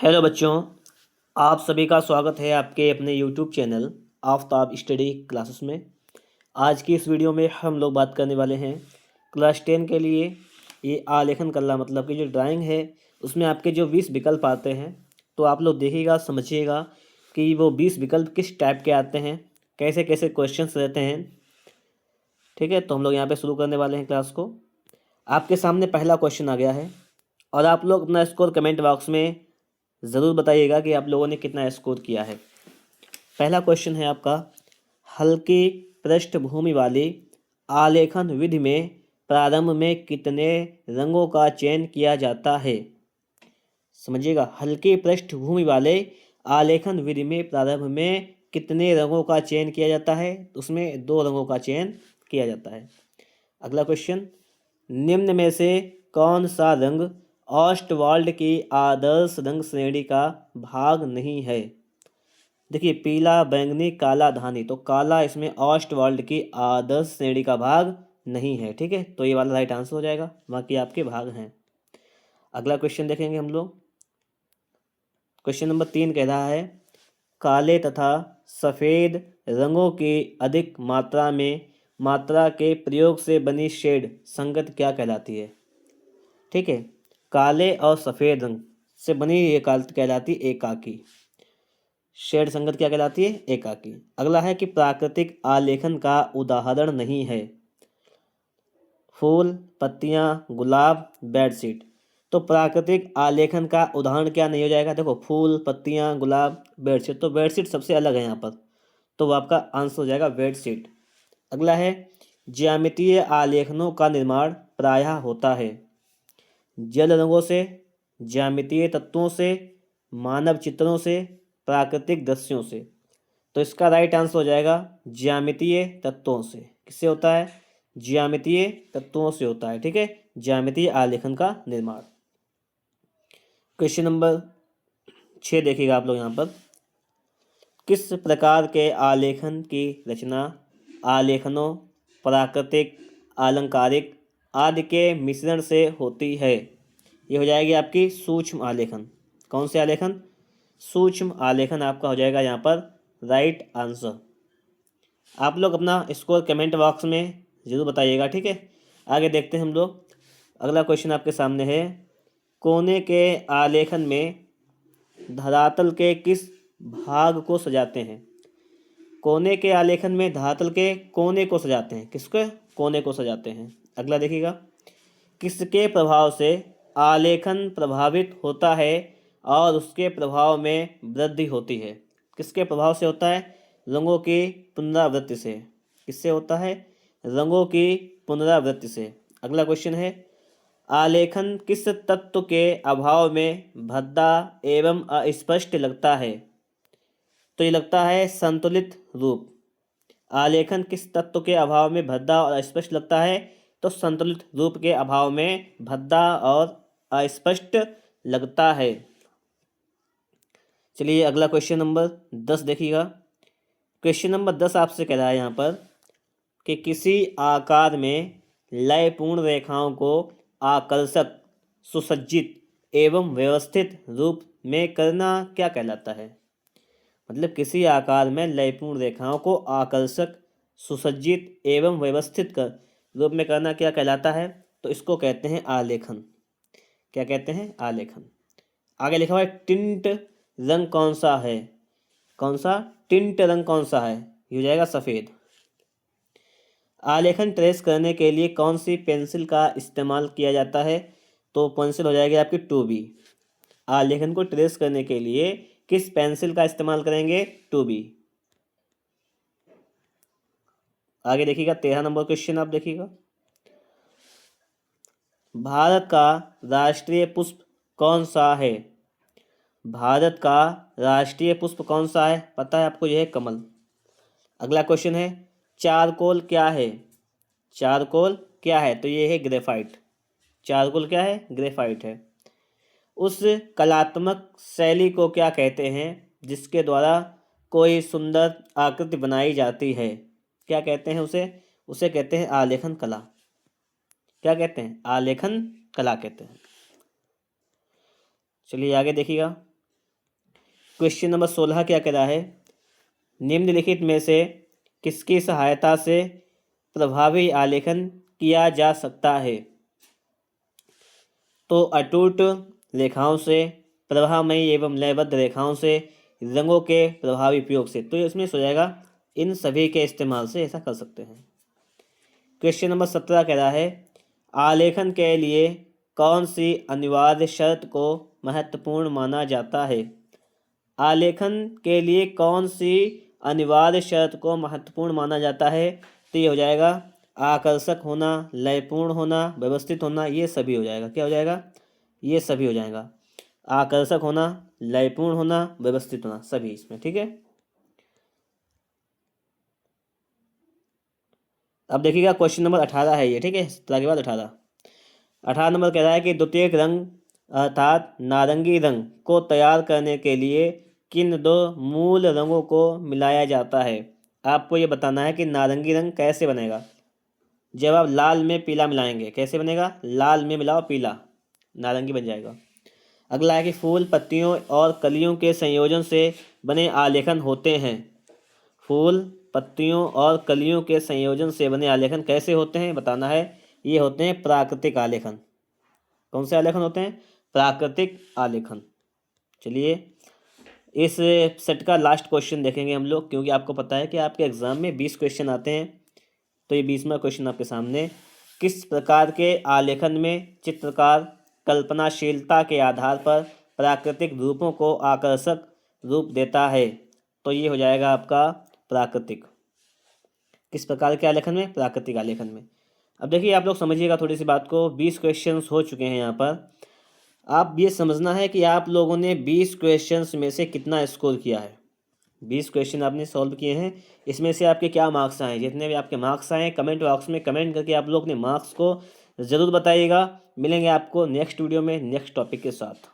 Hello बच्चों, आप सभी का स्वागत है आपके अपने YouTube channel Aftab study classes में। आज की इस वीडियो में हम लोग बात करने वाले हैं क्लास 10 के लिए ये आलेखन कला मतलब कि जो ड्राइंग है उसमें आपके जो 20 विकल्प आते हैं। तो आप लोग देखिएगा, समझिएगा कि वो 20 विकल्प किस टाइप के आते हैं, कैसे कैसे क्वेश्चंस रहते हैं। ठीक है, तो हम लोग यहाँ पर शुरू करने वाले हैं क्लास को। आपके सामने पहला क्वेश्चन आ गया है और आप लोग अपना स्कोर कमेंट बॉक्स में ज़रूर बताइएगा कि आप लोगों ने कितना स्कोर किया है। पहला क्वेश्चन है आपका, हल्की पृष्ठभूमि वाली आलेखन विधि में प्रारंभ में कितने रंगों का चयन किया जाता है। समझिएगा, हल्की पृष्ठभूमि वाले आलेखन विधि में प्रारंभ में कितने रंगों का चयन किया जाता है। उसमें 2 रंगों का चयन किया जाता है। अगला क्वेश्चन, निम्न में से कौन सा रंग ऑस्टवाल्ड की आदर्श रंग श्रेणी का भाग नहीं है। देखिए, पीला, बैंगनी, काला, धानी, तो काला इसमें ऑस्टवाल्ड की आदर्श श्रेणी का भाग नहीं है। ठीक है, तो ये वाला राइट आंसर हो जाएगा, बाकी आपके भाग हैं। अगला क्वेश्चन देखेंगे हम लोग। क्वेश्चन नंबर 3 कह रहा है, काले तथा सफ़ेद रंगों की अधिक मात्रा के प्रयोग से बनी शेड संगत क्या कहलाती है। ठीक है, काले और सफ़ेद रंग से बनी ये कहलाती एकाकी। शेड संगत क्या कहलाती है, एकाकी। अगला है कि प्राकृतिक आलेखन का उदाहरण नहीं है। फूल, पत्तियां, गुलाब, बेडशीट। तो प्राकृतिक आलेखन का उदाहरण क्या नहीं हो जाएगा। देखो, फूल, पत्तियां, गुलाब, बेडशीट, तो बेडशीट सबसे अलग है यहाँ पर, तो वो आपका आंसर हो जाएगा बेडशीट। अगला है, ज्यामितीय आलेखनों का निर्माण प्रायः होता है जल रंगों से, ज्यामितीय तत्वों से, मानव चित्रों से, प्राकृतिक दृश्यों से। तो इसका राइट आंसर हो जाएगा ज्यामितीय तत्वों से। किससे होता है, ज्यामितीय तत्वों से होता है। ठीक है, ज्यामितीय आलेखन का निर्माण। क्वेश्चन नंबर 6 देखिएगा आप लोग यहाँ पर, किस प्रकार के आलेखन की रचना आलेखनों, प्राकृतिक, अलंकारिक आदि के मिश्रण से होती है। ये हो जाएगी आपकी सूक्ष्म आलेखन। कौन से आलेखन, सूक्ष्म आलेखन आपका हो जाएगा यहाँ पर राइट आंसर। आप लोग अपना स्कोर कमेंट बॉक्स में ज़रूर बताइएगा। ठीक है, आगे देखते हैं हम लोग। अगला क्वेश्चन आपके सामने है, कोने के आलेखन में धरातल के किस भाग को सजाते हैं। कोने के आलेखन में धरातल के कोने को सजाते हैं। किसके कोने को सजाते हैं। अगला देखिएगा, किसके प्रभाव से आलेखन प्रभावित होता है और उसके प्रभाव में वृद्धि होती है। किसके प्रभाव से होता है, रंगों की पुनरावृत्ति से। किससे होता है, रंगों की पुनरावृत्ति से। अगला क्वेश्चन है, आलेखन किस तत्व के अभाव में भद्दा एवं अस्पष्ट लगता है। तो ये लगता है संतुलित रूप। आलेखन किस तत्व के अभाव में भद्दा और अस्पष्ट लगता है, तो संतुलित रूप के अभाव में भद्दा और अस्पष्ट लगता है। चलिए अगला क्वेश्चन नंबर 10 देखिएगा। क्वेश्चन नंबर 10 आपसे कह रहा है यहाँ पर कि किसी आकार में लयपूर्ण रेखाओं को आकर्षक, सुसज्जित एवं व्यवस्थित रूप में करना क्या कहलाता है। मतलब किसी आकार में लयपूर्ण रेखाओं को आकर्षक, सुसज्जित एवं व्यवस्थित कर रूप में करना क्या कहलाता है। तो इसको कहते हैं आलेखन। क्या कहते हैं, आलेखन। आगे लिखा हुआ है, टिंट रंग कौन सा है। कौन सा, टिंट रंग कौन सा है, ये हो जाएगा सफ़ेद। आलेखन ट्रेस करने के लिए कौन सी पेंसिल का इस्तेमाल किया जाता है। तो पेंसिल हो जाएगी आपकी 2B। आलेखन को ट्रेस करने के लिए किस पेंसिल का इस्तेमाल करेंगे, 2B। आगे देखिएगा 13 नंबर क्वेश्चन आप देखिएगा, भारत का राष्ट्रीय पुष्प कौन सा है। भारत का राष्ट्रीय पुष्प कौन सा है, पता है आपको, यह है कमल। अगला क्वेश्चन है, चारकोल क्या है। चारकोल क्या है, तो ये है ग्रेफाइट। चारकोल क्या है, ग्रेफाइट है। उस कलात्मक शैली को क्या कहते हैं जिसके द्वारा कोई सुंदर आकृति बनाई जाती है। क्या कहते हैं उसे, उसे कहते हैं आलेखन कला। क्या कहते हैं, आलेखन कला कहते हैं। चलिए आगे देखिएगा, क्वेश्चन नंबर 16 क्या कह रहा है, निम्नलिखित में से किसकी सहायता से प्रभावी आलेखन किया जा सकता है। तो अटूट रेखाओं से, प्रभामयी एवं लयबद्ध रेखाओं से, रंगों के प्रभावी उपयोग से। तो इसमें हो जाएगा इन सभी के इस्तेमाल से ऐसा कर सकते हैं। क्वेश्चन नंबर 17 कह रहा है, आलेखन के लिए कौन सी अनिवार्य शर्त को महत्वपूर्ण माना जाता है। आलेखन के लिए कौन सी अनिवार्य शर्त को महत्वपूर्ण माना जाता है। तो ये हो जाएगा आकर्षक होना, लयपूर्ण होना, व्यवस्थित होना, ये सभी हो जाएगा। क्या हो जाएगा, ये सभी हो जाएगा। आकर्षक होना, लयपूर्ण होना, व्यवस्थित होना, सभी इसमें। ठीक है, अब देखिएगा क्वेश्चन नंबर 18 है ये। ठीक है, 17 के बाद 18 नंबर कह रहा है कि द्वितीयक रंग अर्थात नारंगी रंग को तैयार करने के लिए किन दो मूल रंगों को मिलाया जाता है। आपको ये बताना है कि नारंगी रंग कैसे बनेगा। जब आप लाल में पीला मिलाएंगे, कैसे बनेगा, लाल में मिलाओ पीला, नारंगी बन जाएगा। अगला है कि फूल, पत्तियों और कलियों के संयोजन से बने आलेखन होते हैं। फूल, पत्तियों और कलियों के संयोजन से बने आलेखन कैसे होते हैं, बताना है। ये होते हैं प्राकृतिक आलेखन। कौन से आलेखन होते हैं, प्राकृतिक आलेखन। चलिए इस सेट का लास्ट क्वेश्चन देखेंगे हम लोग, क्योंकि आपको पता है कि आपके एग्जाम में 20 क्वेश्चन आते हैं। तो ये 20वां क्वेश्चन आपके सामने, किस प्रकार के आलेखन में चित्रकार कल्पनाशीलता के आधार पर प्राकृतिक रूपों को आकर्षक रूप देता है। तो ये हो जाएगा आपका प्राकृतिक। किस प्रकार के आलेखन में, प्राकृतिक आलेखन में। अब देखिए आप लोग समझिएगा थोड़ी सी बात को, 20 क्वेश्चंस हो चुके हैं यहाँ पर। आप ये समझना है कि आप लोगों ने 20 क्वेश्चंस में से कितना स्कोर किया है। 20 क्वेश्चन आपने सॉल्व किए हैं, इसमें से आपके क्या मार्क्स आए। जितने भी आपके मार्क्स आए कमेंट बॉक्स में कमेंट करके आप लोग अपने मार्क्स को ज़रूर बताइएगा। मिलेंगे आपको नेक्स्ट वीडियो में नेक्स्ट टॉपिक के साथ।